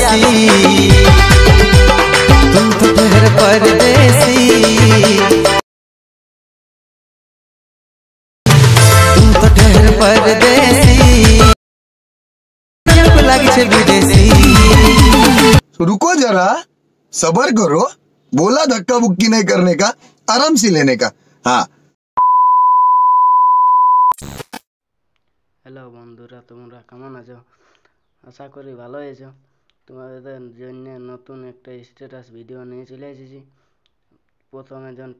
देसी तुम तो फिर परदेसी तुम तो ठहर परदेसी लगे छे विदेशी। रुको जरा सबर करो, बोला धक्का बुक्की नहीं करने का, आराम से लेने का। हाँ হ্যালো বন্ধুরা, তোমরা কেমন আছো? আশা করি ভালো আছো। তোমাদের জন্য নতুন একটা স্ট্যাটাস ভিডিও নিয়ে চলে এসেছি। প্রথমে যখন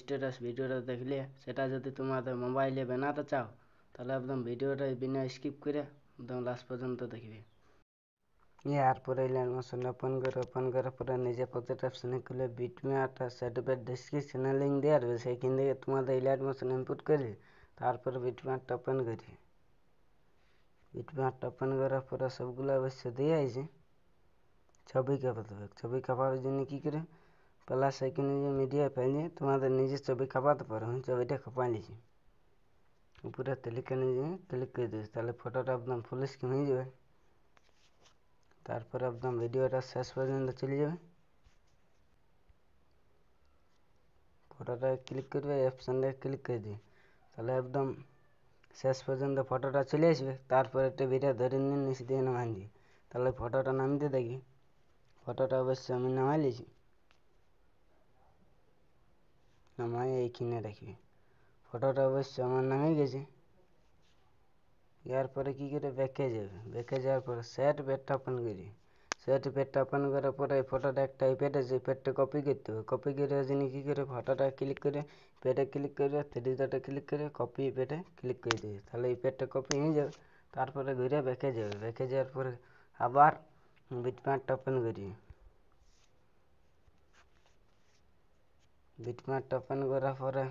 স্ট্যাটাস ভিডিওটা দেখলে, সেটা যদি তোমাদের মোবাইলে বানাতে চাও তাহলে একদম ভিডিওটা বিনা স্কিপ করে একদম লাস্ট পর্যন্ত দেখবে। এরপরে লাইন মোশন ওপেন করার পরে নিজে প্রত্যেকটা অপশানে খুলে বিটম্যাপটা সার্টিফিকেট ডেসক্রিপশনে লিঙ্ক দেওয়া রয়েছে, সেইখান থেকে তোমাদের লাইন মোশন ইনপুট করে তারপরে বিটম্যাপটা ওপেন করে বিটম্যাপটা ওপেন করার পরে সবগুলো অবশ্য দিয়ে আছে। ছবি কাঁপাতে হবে, ছবি কাঁপাবার জন্য কী করে প্লাস আইকনে যে মিডিয়া পেলে তোমাদের নিজের ছবি কাঁপাতে পারো। আমি ছবিটা কাঁপা নিয়েছি, উপরে তেলিকানে যেয়ে ক্লিক করে দিয়েছি, তাহলে ফটোটা একদম ফুল স্ক্রিন হয়ে যাবে। তারপরে একদম ভিডিওটা শেষ পর্যন্ত চলে যাবে। ফটোটা ক্লিক করবে, অপশানটা ক্লিক করে দিয়ে তাহলে একদম শেষ পর্যন্ত ফটোটা চলে আসবে। তারপরে একটা ভিডিও ধরে নিয়ে নিচে দিয়ে নামান দিয়ে তাহলে ফটোটা নামিয়ে দেখি। ফটোটা অবশ্যই আমি নামাই নিয়েছি, নামাই এইখানে রাখবি। ফটোটা অবশ্যই আমার নামে গেছে। এরপরে কী করে ব্যাকে যাবে, ব্যাকে যাওয়ার পরে সেট পেজটা ওপেন করি। সেট পেজটা ওপেন করার পরে ফটোটা একটা প্যাড আছে, প্যাডটা কপি করতে হবে। কপি করে জন্য কী করে ফটোটা ক্লিক করে প্যাডে ক্লিক করে 3 ডটে ক্লিক করে কপি প্যাডে ক্লিক করে দেবে, তাহলে এই প্যাডটা কপি হয়ে যাবে। তারপরে ঘুরে ব্যাকে যাবে, ব্যাকে যাওয়ার পরে আবার বিটম্যাপটা ওপেন করি। বিটম্যাপটা ওপেন করার পরে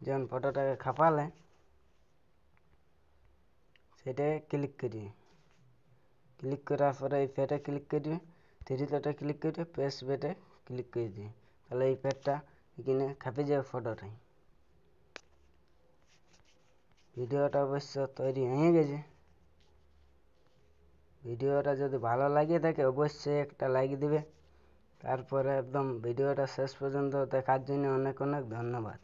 যখন ফটোটাকে খাপালে সেটা ক্লিক করি। ক্লিক করার পরে এই প্যাডে ক্লিক করি, 3 ডটে ক্লিক করে পেস্ট প্যাডে ক্লিক করে দিই, তাহলে এই প্যাডটা এখানে খাপে যাবে ফটোটাই। ভিডিওটা অবশ্য তৈরি হয়ে গেছে। ভিডিওটা যদি ভালো লাগে থাকে অবশ্যই একটা লাইক দিবে। তারপরে একদম ভিডিওটা শেষ পর্যন্ত দেখার জন্য অনেক অনেক ধন্যবাদ।